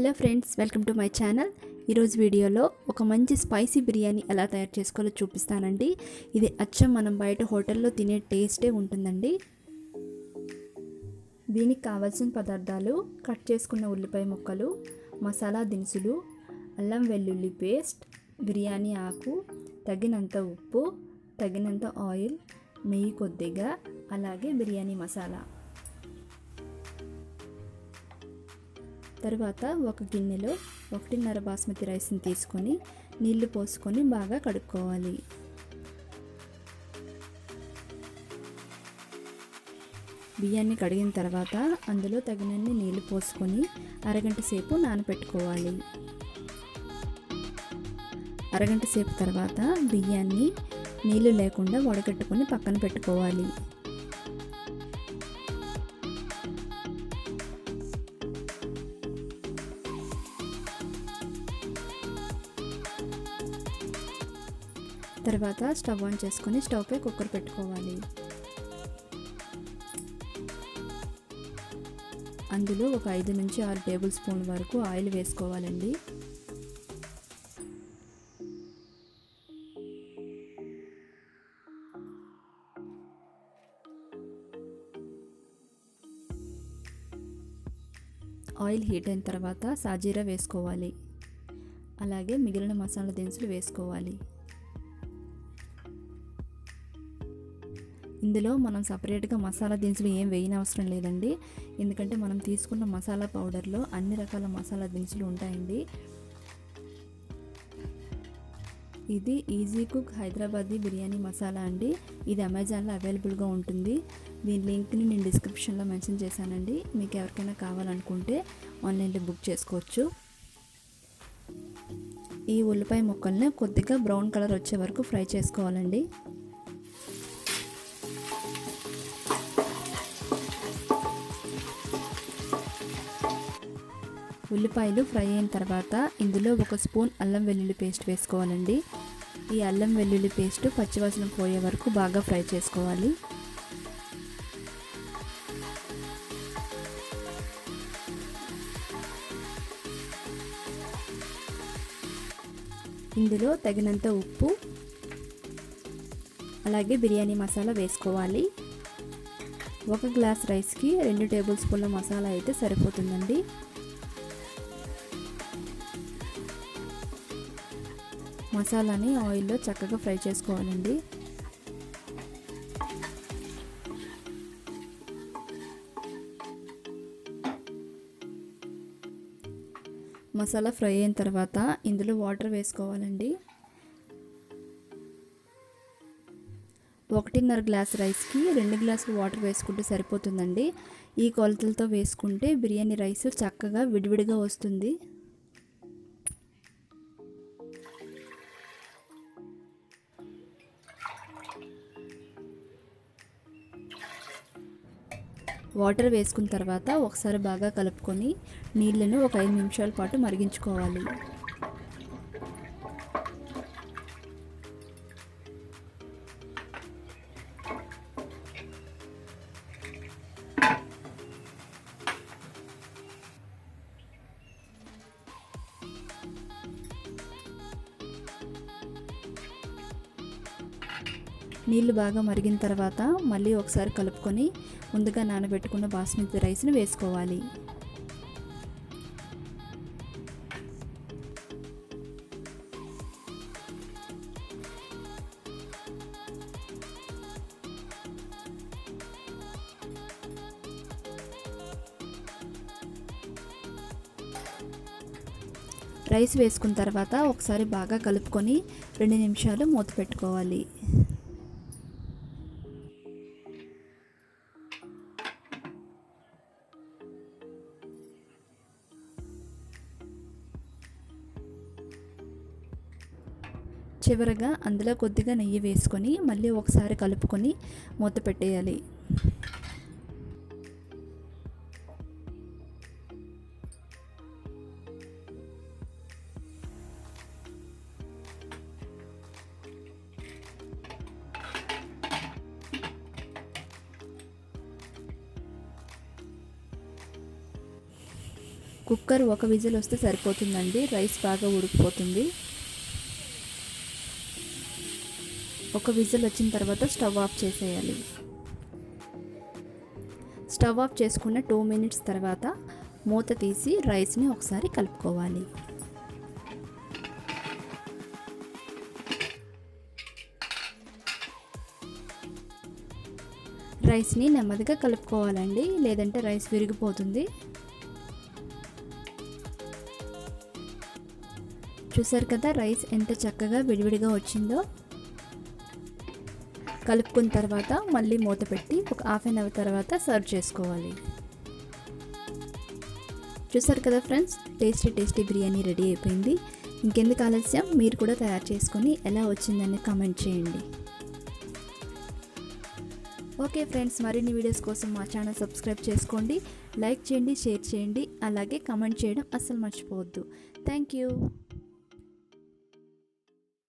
Hello friends, welcome to my channel. ఈరోజు వీడియోలో ఒక మంచి స్పైసీ బిర్యానీ ఎలా తయారు చేసుకోవాలో చూపిస్తానండి. ఇది అచ్చం మనం బయట హోటల్లో తినే టేస్టే ఉంటుందండి. దీనికి కావాల్సిన పదార్థాలు: కట్ చేసుకున్న ఉల్లిపాయ ముక్కలు, మసాలా దినుసులు, అల్లం వెల్లుల్లి పేస్ట్, బిర్యానీ ఆకు, తగినంత ఉప్పు, తగినంత ఆయిల్, నెయ్యి కొద్దిగా, అలాగే బిర్యానీ మసాలా. తర్వాత ఒక గిన్నెలో 1.5 బాస్మతి రైస్ని తీసుకొని నీళ్లు పోసుకొని బాగా కడుక్కోవాలి. బియ్యాన్ని కడిగిన తర్వాత అందులో తగినన్ని నీళ్లు పోసుకొని అరగంట సేపు నానబెట్టుకోవాలి. అరగంట సేపు తర్వాత బియ్యాన్ని నీళ్లు లేకుండా వడగట్టుకొని పక్కన పెట్టుకోవాలి. తర్వాత స్టవ్ ఆన్ చేసుకొని స్టవ్ పై కుక్కర్ పెట్టుకోవాలి. అందులో ఒక 5 నుంచి 6 టేబుల్ స్పూన్ల వరకు ఆయిల్ వేసుకోవాలండి. ఆయిల్ హీట్ అయిన తర్వాత సాజీరా వేసుకోవాలి. అలాగే మిగిలిన మసాలా దినుసులు వేసుకోవాలి. ఇందులో మనం సపరేట్గా మసాలా దినుసులు ఏం వేయనవసరం లేదండి. ఎందుకంటే మనం తీసుకున్న మసాలా పౌడర్లో అన్ని రకాల మసాలా దినుసులు ఉంటాయండి. ఇది ఈజీ కుక్ హైదరాబాదీ బిర్యానీ మసాలా అండి. ఇది అమెజాన్లో అవైలబుల్గా ఉంటుంది. దీని లింక్ని నేను డిస్క్రిప్షన్లో మెన్షన్ చేశానండి. మీకు ఎవరికైనా కావాలనుకుంటే ఆన్లైన్లో బుక్ చేసుకోవచ్చు. ఈ ఉల్లిపాయ ముక్కల్ని కొద్దిగా బ్రౌన్ కలర్ వచ్చే వరకు ఫ్రై చేసుకోవాలండి. ఉల్లిపాయలు ఫ్రై అయిన తర్వాత ఇందులో 1 స్పూన్ అల్లం వెల్లుల్లి పేస్ట్ వేసుకోవాలండి. ఈ అల్లం వెల్లుల్లి పేస్ట్ పచ్చివాసన పోయే వరకు బాగా ఫ్రై చేసుకోవాలి. ఇందులో తగినంత ఉప్పు, అలాగే బిర్యానీ మసాలా వేసుకోవాలి. 1 గ్లాస్ రైస్కి 2 టేబుల్ స్పూన్ల మసాలా అయితే సరిపోతుందండి. మసాలాని ఆయిల్లో చక్కగా ఫ్రై చేసుకోవాలండి. మసాలా ఫ్రై అయిన తర్వాత ఇందులో వాటర్ వేసుకోవాలండి. 1.5 గ్లాస్ రైస్కి 2 గ్లాసులు వాటర్ వేసుకుంటే సరిపోతుందండి. ఈ కొలతలతో వేసుకుంటే బిర్యానీ రైస్ చక్కగా విడివిడిగా వస్తుంది. వాటర్ వేసుకున్న తర్వాత ఒకసారి బాగా కలుపుకొని నీళ్ళను ఒక 5 నిమిషాల పాటు మరిగించుకోవాలి. నీళ్ళు బాగా మరిగిన తర్వాత మళ్ళీ ఒకసారి కలుపుకొని ముందుగా నానబెట్టుకున్న బాస్మతి రైస్ని వేసుకోవాలి. రైస్ వేసుకున్న తర్వాత ఒకసారి బాగా కలుపుకొని 2 నిమిషాలు మూత పెట్టుకోవాలి. చివరగా అందులో కొద్దిగా నెయ్యి వేసుకొని మళ్ళీ ఒకసారి కలుపుకొని మూత పెట్టేయాలి. కుక్కర్ ఒక విజిల్ వస్తే సరిపోతుందండి, రైస్ బాగా ఉడికిపోతుంది. ఒక విజిల్ వచ్చిన తర్వాత స్టవ్ ఆఫ్ చేసేయాలి. స్టవ్ ఆఫ్ చేసుకున్న 2 మినిట్స్ తర్వాత మూత తీసి రైస్ని ఒకసారి కలుపుకోవాలి. రైస్ని నెమ్మదిగా కలుపుకోవాలండి, లేదంటే రైస్ విరిగిపోతుంది. చూసారు కదా రైస్ ఎంత చక్కగా విడివిడిగా వచ్చిందో. కలుపుకున్న తర్వాత మళ్ళీ మూత పెట్టి ఒక హాఫ్ అన్ అవర్ తర్వాత సర్వ్ చేసుకోవాలి. చూసారు కదా ఫ్రెండ్స్, టేస్టీ బిర్యానీ రెడీ అయిపోయింది. ఇంకెందుకు ఆలస్యం, మీరు కూడా తయారు చేసుకొని ఎలా వచ్చిందని కామెంట్ చేయండి. ఓకే ఫ్రెండ్స్, మరిన్ని వీడియోస్ కోసం మా ఛానల్ సబ్స్క్రైబ్ చేసుకోండి, లైక్ చేయండి, షేర్ చేయండి, అలాగే కామెంట్ చేయడం అస్సలు మర్చిపోవద్దు. Thank you.